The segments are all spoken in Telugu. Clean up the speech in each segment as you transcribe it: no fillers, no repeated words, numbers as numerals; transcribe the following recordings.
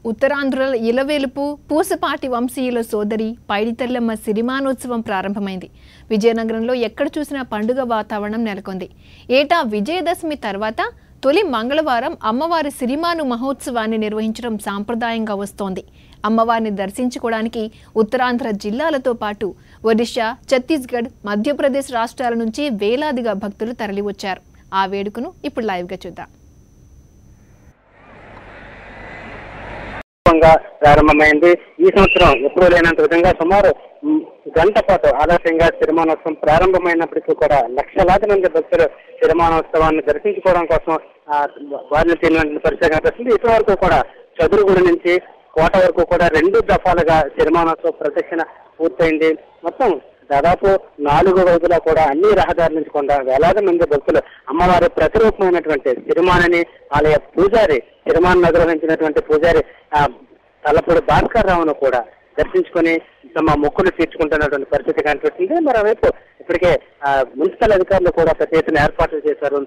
ఉత్తరాంధ్రల ఇలవేలుపు పూసపాటి వంశీయుల సోదరి పైడితల్లమ్మ సిరిమానోత్సవం ప్రారంభమైంది. విజయనగరంలో ఎక్కడ చూసినా పండుగ వాతావరణం నెలకొంది. ఏటా విజయదశమి తర్వాత తొలి మంగళవారం అమ్మవారి సిరిమాను మహోత్సవాన్ని నిర్వహించడం సాంప్రదాయంగా వస్తోంది. అమ్మవారిని దర్శించుకోవడానికి ఉత్తరాంధ్ర జిల్లాలతో పాటు ఒడిశా, ఛత్తీస్గఢ్, మధ్యప్రదేశ్ రాష్ట్రాల నుంచి వేలాదిగా భక్తులు తరలివచ్చారు. ఆ వేడుకను ఇప్పుడు లైవ్గా చూద్దాం. ప్రారంభమైంది. ఈ సంవత్సరం ఎప్పుడూ లేనంత విధంగా సుమారు గంట పాటు ఆలస్యంగా సిరిమానోత్సవం ప్రారంభమైనప్పటికీ కూడా లక్షలాది మంది భక్తులు సిరిమానోత్సవాన్ని దర్శించుకోవడం కోసం వారిని తిరిగిన పరిస్థితి కనిపిస్తుంది. ఇప్పటి వరకు కూడా చదురుగుడి నుంచి కోట వరకు కూడా 2 దఫాలుగా సిరిమానోత్సవ ప్రదక్షిణ పూర్తయింది. మొత్తం దాదాపు 4 వైపులా కూడా అన్ని రహదారుల నుంచి కూడా వేలాది మంది భక్తులు అమ్మవారి ప్రతిరూపమైనటువంటి సిరిమానని ఆలయ పూజారి, సిరిమాను నిర్వహించినటువంటి పూజారి తలపూడి భాస్కర్ రావును కూడా దర్శించుకొని తమ మొక్కులు తీర్చుకుంటున్నటువంటి పరిస్థితి కనిపిస్తుంది. మరోవైపు ఇప్పటికే మున్సిపల్ అధికారులు కూడా పెద్ద ఎత్తున ఏర్పాట్లు చేశారు.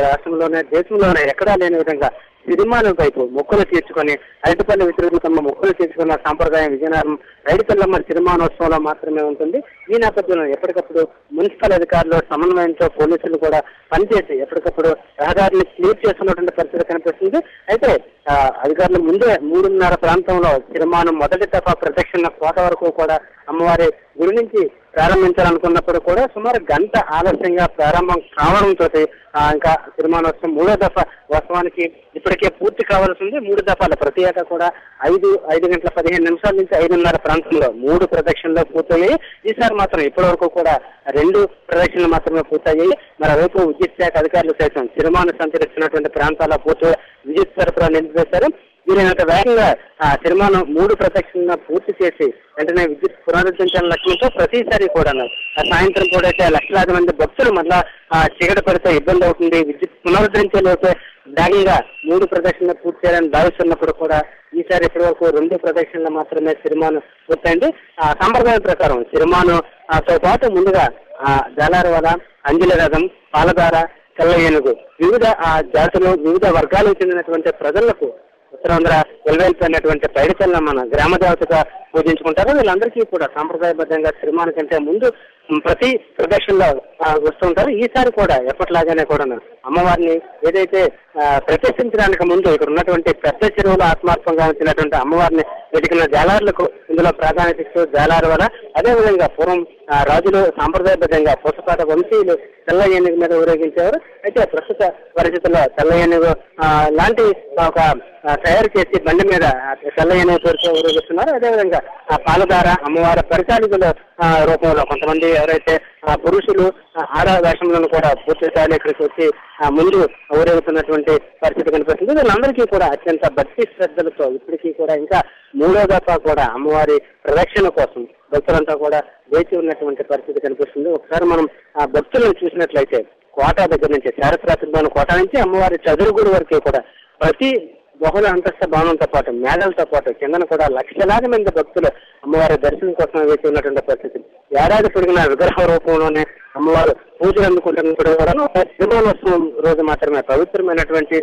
రాష్ట్రంలోనే దేశంలోనే ఎక్కడా లేని విధంగా సిరిమాను వైపు మొక్కులు తీర్చుకొని అరటిపల్లి వితరులు తమ మొక్కులు తీర్చుకున్న సాంప్రదాయం విజయనగరం పైడితల్లమ్మ సిరిమానోత్సవంలో మాత్రమే ఉంటుంది. ఈ నేపథ్యంలో ఎప్పటికప్పుడు మున్సిపల్ అధికారులు సమన్వయంతో పోలీసులు కూడా పనిచేసి ఎప్పటికప్పుడు రహదారిని క్లియర్ చేస్తున్నటువంటి పరిస్థితి కనిపిస్తుంది. అయితే అధికారులు ముందే 3:30 ప్రాంతంలో సిరిమాను మొదటి దఫా ప్రదక్షిణ కోట వరకు కూడా అమ్మవారి గుడి నుంచి ప్రారంభించాలనుకున్నప్పుడు కూడా సుమారు గంట ఆలస్యంగా ప్రారంభం కావడంతో ఇంకా సిరిమానోత్సవం 3వ దఫా వాస్తవానికి ఇప్పటికే పూర్తి కావాల్సి ఉంది. 3 దఫాలు ప్రతి ఏటా కూడా 5 గంటల 15 నిమిషాల నుంచి 5:30 ప్రాంతంలో 3 ప్రదక్షిణలు పూర్తయ్యాయి. ఈసారి మాత్రం ఇప్పటి వరకు కూడా 2 ప్రదక్షిణలు మాత్రమే పూర్తయ్యాయి. మరోవైపు విద్యుత్ శాఖ అధికారులు సైతం సిరిమాను సంచరిస్తున్నటువంటి ప్రాంతాల పూర్తిగా విద్యుత్ సరఫరా నిలిపివేశారు. వీలైనంత వేగంగా సిరిమాను 3 ప్రదక్షిణ పూర్తి చేసి వెంటనే విద్యుత్ పునరుద్ధరించాలని లక్ష్యంతో ప్రతిసారి కూడా సాయంత్రం కూడా అయితే లక్షలాది మంది భక్తులు మళ్ళా చీకటి పడితే ఇబ్బంది అవుతుంది, విద్యుత్ పునరుద్ధరించేలోపే వేగంగా 3 ప్రదక్షిణలు పూర్తి చేయాలని భావిస్తున్నప్పుడు కూడా ఈసారి ఇప్పటి వరకు 2 ప్రదక్షిణలు మాత్రమే సిరిమాను పూర్తయింది. సాంప్రదాయం ప్రకారం సిరిమానుతో పాటు ముందుగా జాలారవాల, అంజలి రథం, పాలధార, తెల్ల ఏనుగు వివిధ జాతులు, వివిధ వర్గాలకు చెందినటువంటి ప్రజలకు ఉత్తరాంధ్ర వెల్వేల్పోయినటువంటి పైడితల్లమ్మను గ్రామ దేవతగా పూజించుకుంటారు. వీళ్ళందరికీ కూడా సాంప్రదాయబద్ధంగా సిరిమాను కంటే ముందు ప్రతి ప్రదక్షిణలో వస్తుంటారు. ఈసారి కూడా ఎప్పటిలాగానే కూడా అమ్మవారిని ఏదైతే ప్రతిష్ఠించడానికి ముందు ఇక్కడ ఉన్నటువంటి పెద్ద చెరువులో ఆత్మార్పంగా ఉంచినటువంటి అమ్మవారిని వెతికిన జాలారులకు ఇందులో ప్రాధాన్యత ఇస్తూ జాలారు వల్ల అదేవిధంగా పూర్వం రాజులు సాంప్రదాయబద్ధంగా పూసపాట వంశీయులు తెల్ల ఏనుగు మీద ఊరేగించేవారు. అయితే ప్రస్తుత పరిస్థితుల్లో తెల్ల ఏనుగు లాంటి ఒక తయారు చేసి బండి మీద తెల్ల ఏనుగు పేరుతో ఊరేగిస్తున్నారు. అదేవిధంగా పాలధార అమ్మవారి పరిచాలికల రూపంలో కొంతమంది ఎవరైతే పురుషులు ఆడ వేషంలో కూడా పూర్తి స్థాయిలో ఇక్కడికి వచ్చి ముందు ఊరేగుతున్నటువంటి పరిస్థితి కనిపిస్తుంది. వీళ్ళందరికీ కూడా అత్యంత భక్తి శ్రద్ధలతో ఇప్పటికీ కూడా ఇంకా 3వ దఫా కూడా అమ్మవారి ప్రదక్షిణ కోసం భక్తులంతా కూడా వేచి ఉన్నటువంటి పరిస్థితి కనిపిస్తుంది. ఒకసారి మనం ఆ భక్తులను చూసినట్లయితే కోట దగ్గర నుంచి చారిత్రాత్మకమైన కోట నుంచి అమ్మవారి చదురుగుడి వరకు కూడా ప్రతి బహుళ అంతస్థ భవనంతో పాటు మేడలతో పాటు కిందన కూడా లక్షలాది మంది భక్తులు అమ్మవారి దర్శనం కోసం వేచి ఉన్నటువంటి పరిస్థితి. ఏడాది పొడిగిన విగ్రహ రూపంలోనే అమ్మవారు పూజలు అందుకుంటున్నప్పుడు కూడా సిరిమానోత్సవం రోజు మాత్రమే పవిత్రమైనటువంటి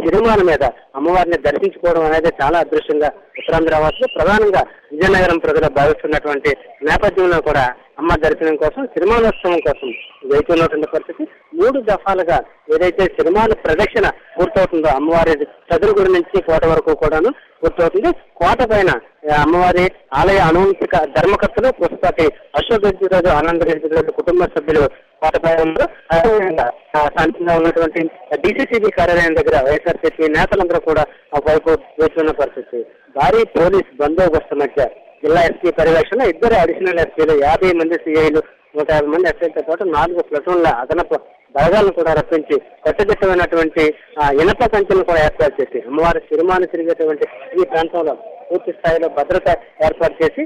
సిరిమాను మీద అమ్మవారిని దర్శించుకోవడం అనేది చాలా అదృష్టంగా ఉత్తరాంధ్ర వాసులు ప్రధానంగా విజయనగరం ప్రజలు భావిస్తున్నటువంటి నేపథ్యంలో కూడా అమ్మ దర్శనం కోసం సిరిమానోత్సవం కోసం వేచి ఉన్నటువంటి పరిస్థితి. 3 దఫాలుగా ఏదైతే సిరిమాను ప్రదక్షిణ పూర్తవుతుందో అమ్మవారి చదురుగుడి నుంచి కోట వరకు కూడాను పూర్తవుతుంది. కోట పైన అమ్మవారి ఆలయ అనువంశిక ధర్మకర్తలు పూసపాటి అశోక్ రెడ్డి, ఆనంద రెడ్డి కుటుంబ సభ్యులు కోట పైన అదేవిధంగా శాంతిగా ఉన్నటువంటి డిసిసిబి కార్యాలయం దగ్గర వైఎస్ఆర్సీపీ నేతలందరూ కూడా ఒకవైపు వేస్తున్న పరిస్థితి. భారీ పోలీస్ బందోబస్తు మధ్య జిల్లా ఎస్పీ పర్యవేక్షణ 2 అడిషనల్ ఎస్పీలు, 50 మంది సిఐలు, 150 మంది ఎస్ఐలతో పాటు 4 ప్లటూన్ల అదనపు బలగాలను కూడా రప్పించి కట్టుదిట్టమైనటువంటి ఇనప సంఖ్యలను కూడా ఏర్పాటు చేసి అమ్మవారి సిరిమాను తిరిగేటువంటి ఈ ప్రాంతంలో పూర్తి స్థాయిలో భద్రత ఏర్పాటు చేసి